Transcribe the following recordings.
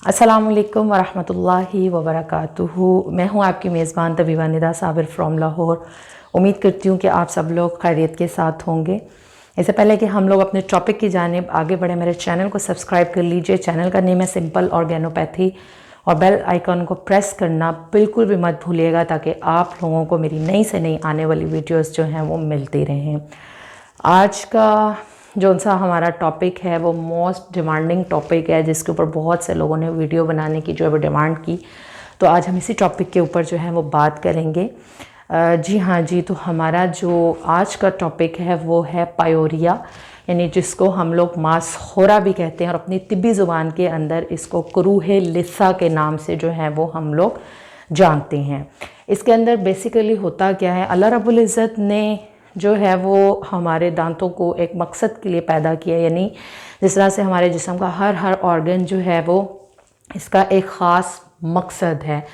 अस्सलामुअलैकुम वरहमतुल्लाहि वबरकातुहू। मैं हूँ आपकी मेज़बान तबीबा निदा साबिर फ्रॉम लाहौर। उम्मीद करती हूँ कि आप सब लोग खैरियत के साथ होंगे। इससे पहले कि हम लोग अपने टॉपिक की जानिब आगे बढ़े, मेरे चैनल को सब्सक्राइब कर लीजिए। चैनल का नेम है सिंपल ऑर्गेनोपैथी और बेल आइकन को प्रेस करना बिल्कुल भी मत भूलिएगा ताकि आप लोगों को मेरी नई से नई आने वाली वीडियोज़ जो हैं वो मिलती रहें। आज का जो सा हमारा टॉपिक है वो मोस्ट डिमांडिंग टॉपिक है, जिसके ऊपर बहुत से लोगों ने वीडियो बनाने की जो है वो डिमांड की। तो आज हम इसी टॉपिक के ऊपर जो है वो बात करेंगे। जी हाँ जी, तो हमारा जो आज का टॉपिक है वो है पायोरिया, यानी जिसको हम लोग मासखोरा भी कहते हैं और अपनी तिब्बी ज़ुबान के अंदर इसको क्रूहे लिस्सा के नाम से जो है वो हम लोग जानते हैं। इसके अंदर बेसिकली होता क्या है, अल्लाह रब्बुल इज़्ज़त ने जो है वो हमारे दांतों को एक मकसद के लिए पैदा किया, यानी जिस तरह से हमारे जिस्म का हर ऑर्गन जो है वो इसका एक ख़ास मकसद है।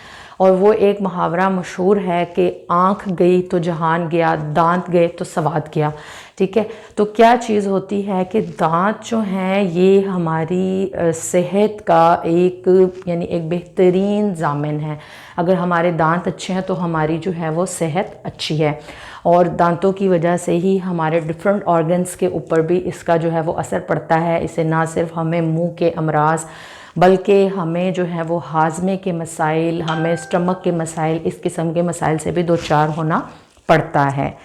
और वो एक मुहावरा मशहूर है कि आँख गई तो जहान गया, दांत गए तो सवाद गया। ठीक है, तो क्या चीज़ होती है कि दांत जो हैं ये हमारी सेहत का एक यानी एक बेहतरीन ज़ामिन है। अगर हमारे दांत अच्छे हैं तो हमारी जो है वो सेहत अच्छी है, और दांतों की वजह से ही हमारे डिफरेंट ऑर्गन्स के ऊपर भी इसका जो है वो असर पड़ता है। इससे ना सिर्फ हमें मुंह के अमराज बल्कि हमें जो है वो हाजमे के मसाइल, हमें स्टमक के मसाइल, इस किस्म के मसाइल से भी दो चार होना पड़ता है।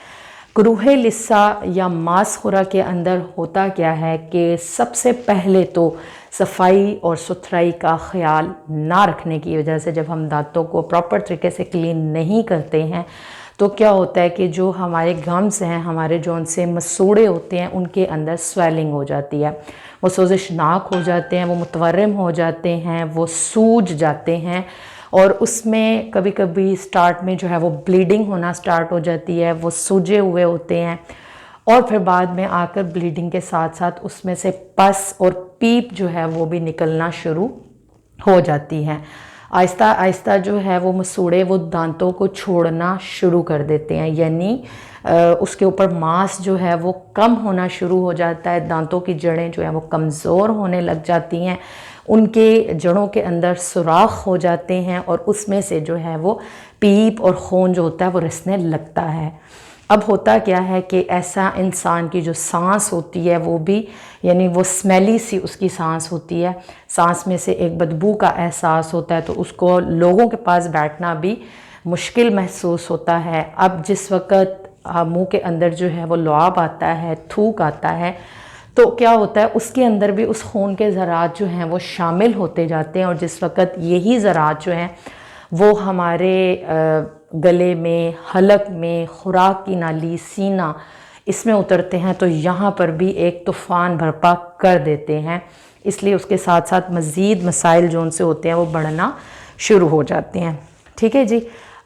क्रूहे लिस्सा या मांसखुरा के अंदर होता क्या है कि सबसे पहले तो सफाई और सुथराई का ख्याल ना रखने की वजह से जब हम दांतों को प्रॉपर तरीके से क्लीन नहीं करते हैं तो क्या होता है कि जो हमारे गम्स हैं, हमारे जो उनसे मसूड़े होते हैं, उनके अंदर स्वेलिंग हो जाती है, वो सोजिशनाक हो जाते हैं, वो मुतवर्रिम हो जाते हैं, वो सूज जाते हैं, और उसमें कभी कभी स्टार्ट में जो है वो ब्लीडिंग होना स्टार्ट हो जाती है, वो सूजे हुए होते हैं, और फिर बाद में आकर ब्लीडिंग के साथ साथ उसमें से पस और पीप जो है वो भी निकलना शुरू हो जाती है। आहिस्ता आहिस्ता जो है वो मसूड़े वो दांतों को छोड़ना शुरू कर देते हैं, यानी उसके ऊपर मांस जो है वो कम होना शुरू हो जाता है। दांतों की जड़ें जो है वो कमज़ोर होने लग जाती हैं, उनके जड़ों के अंदर सुराख हो जाते हैं, और उसमें से जो है वो पीप और खून जो होता है वो रिसने लगता है। अब होता क्या है कि ऐसा इंसान की जो सांस होती है वो भी यानी वो स्मेली सी उसकी सांस होती है, सांस में से एक बदबू का एहसास होता है, तो उसको लोगों के पास बैठना भी मुश्किल महसूस होता है। अब जिस वक़्त मुंह के अंदर जो है वो लुआब आता है, थूक आता है, तो क्या होता है उसके अंदर भी उस खून के ज़रात जो हैं वो शामिल होते जाते हैं, और जिस वक़्त यही ज़रात जो हैं वो हमारे गले में, हलक में, खुराक की नाली, सीना, इसमें उतरते हैं तो यहाँ पर भी एक तूफ़ान बर्पा कर देते हैं। इसलिए उसके साथ साथ मज़ीद मसाइल जो उनसे होते हैं वो बढ़ना शुरू हो जाते हैं। ठीक है जी।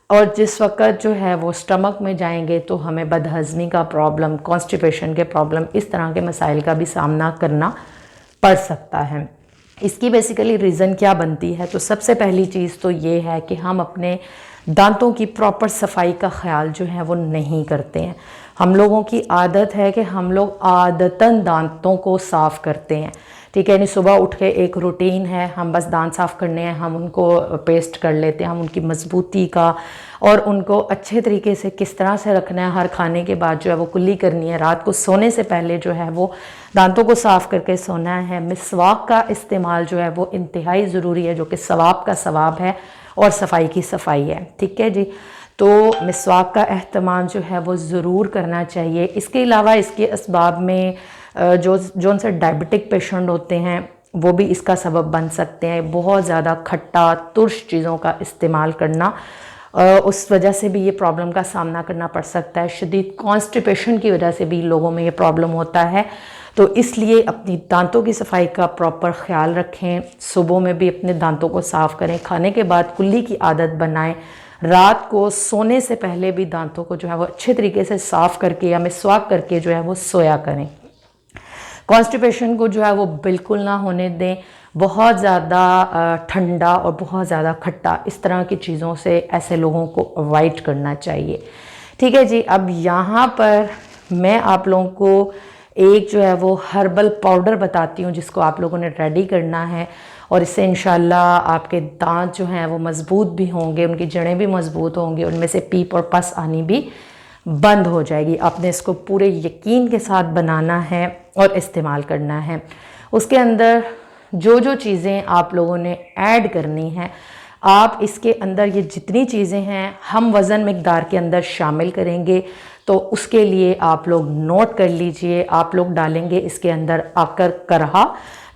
और जिस वक़्त जो है वो स्टमक में जाएंगे तो हमें बदहज़मी का प्रॉब्लम, कॉन्स्टिपेशन के प्रॉब्लम, इस तरह के मसाइल का भी सामना करना पड़ सकता है। इसकी बेसिकली रीज़न क्या बनती है, तो सबसे पहली चीज़ तो ये है कि हम अपने दांतों की प्रॉपर सफाई का ख्याल जो है वो नहीं करते हैं। हम लोगों की आदत है कि हम लोग आदतन दांतों को साफ़ करते हैं। ठीक है, यानी सुबह उठ के एक रूटीन है, हम बस दांत साफ़ करने हैं, हम उनको पेस्ट कर लेते हैं, हम उनकी मजबूती का और उनको अच्छे तरीके से किस तरह से रखना है, हर खाने के बाद जो है वो कुल्ली करनी है, रात को सोने से पहले जो है वो दांतों को साफ़ करके सोना है। मिसवाक का इस्तेमाल जो है वो इंतहाई ज़रूरी है, जो कि सवाब का सवाब है और सफाई की सफाई है। ठीक है जी, तो मिसवाक का एहतमाम जो है वो ज़रूर करना चाहिए। इसके अलावा इसके असबाब में जो उनसे डायबिटिक पेशेंट होते हैं वो भी इसका सबब बन सकते हैं। बहुत ज़्यादा खट्टा तुर्श चीज़ों का इस्तेमाल करना, उस वजह से भी ये प्रॉब्लम का सामना करना पड़ सकता है। शदीद कॉन्स्टिपेशन की वजह से भी लोगों में ये प्रॉब्लम होता है। तो इसलिए अपनी दांतों की सफाई का प्रॉपर ख्याल रखें, सुबह में भी अपने दांतों को साफ़ करें, खाने के बाद कुल्ली की आदत बनाएं, रात को सोने से पहले भी दांतों को जो है वो अच्छे तरीके से साफ़ करके या मिसवाक करके जो है वो सोया करें। कॉन्स्टिपेशन को जो है वो बिल्कुल ना होने दें। बहुत ज़्यादा ठंडा और बहुत ज़्यादा खट्टा, इस तरह की चीज़ों से ऐसे लोगों को अवॉइड करना चाहिए। ठीक है जी। अब यहाँ पर मैं आप लोगों को एक जो है वो हर्बल पाउडर बताती हूँ जिसको आप लोगों ने रेडी करना है, और इससे इंशाल्लाह आपके दांत जो हैं वो मज़बूत भी होंगे, उनकी जड़ें भी मज़बूत होंगी, उनमें से पीप और पस आनी भी बंद हो जाएगी। आपने इसको पूरे यकीन के साथ बनाना है और इस्तेमाल करना है। उसके अंदर जो जो चीज़ें आप लोगों ने ऐड करनी हैं, आप इसके अंदर ये जितनी चीज़ें हैं हम वज़न मकदार के अंदर शामिल करेंगे, तो उसके लिए आप लोग नोट कर लीजिए। आप लोग डालेंगे इसके अंदर आकर करहा।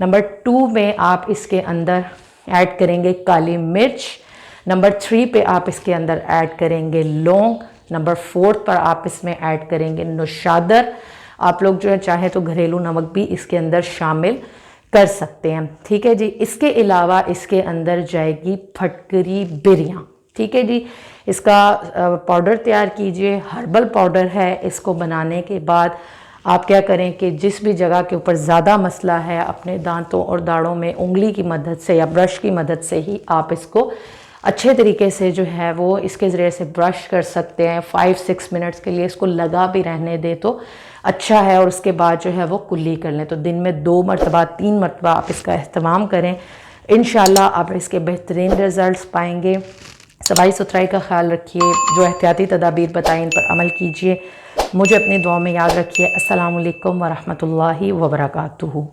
नंबर 2 में आप इसके अंदर ऐड करेंगे काली मिर्च। नंबर 3 पे आप इसके अंदर ऐड करेंगे लौंग। नंबर 4 पर आप इसमें ऐड करेंगे नौशादर। आप लोग जो है चाहे तो घरेलू नमक भी इसके अंदर शामिल कर सकते हैं, ठीक है जी। इसके अलावा इसके अंदर जाएगी फटकरी बिरियाँ, ठीक है जी। इसका पाउडर तैयार कीजिए, हर्बल पाउडर है। इसको बनाने के बाद आप क्या करें कि जिस भी जगह के ऊपर ज़्यादा मसला है, अपने दांतों और दाढ़ों में उंगली की मदद से या ब्रश की मदद से ही आप इसको अच्छे तरीके से जो है वो इसके ज़रिए से ब्रश कर सकते हैं। 5-6 मिनट्स के लिए इसको लगा भी रहने दे तो अच्छा है, और उसके बाद जो है वो कुल्ली कर लें। तो दिन में 2 मरतबा 3 मरतबा आप इसका इस्तेमाल करें, इंशाल्लाह आप इसके बेहतरीन रिज़ल्ट्स पाएंगे। सफाई सुथराई का ख्याल रखिए, जो एहतियाती तदाबीर बताएं इन पर अमल कीजिए। मुझे अपनी दुआ में याद रखिए। अस्सलामु अलैकुम वरहमतुल्लाहि वबरकातुहू।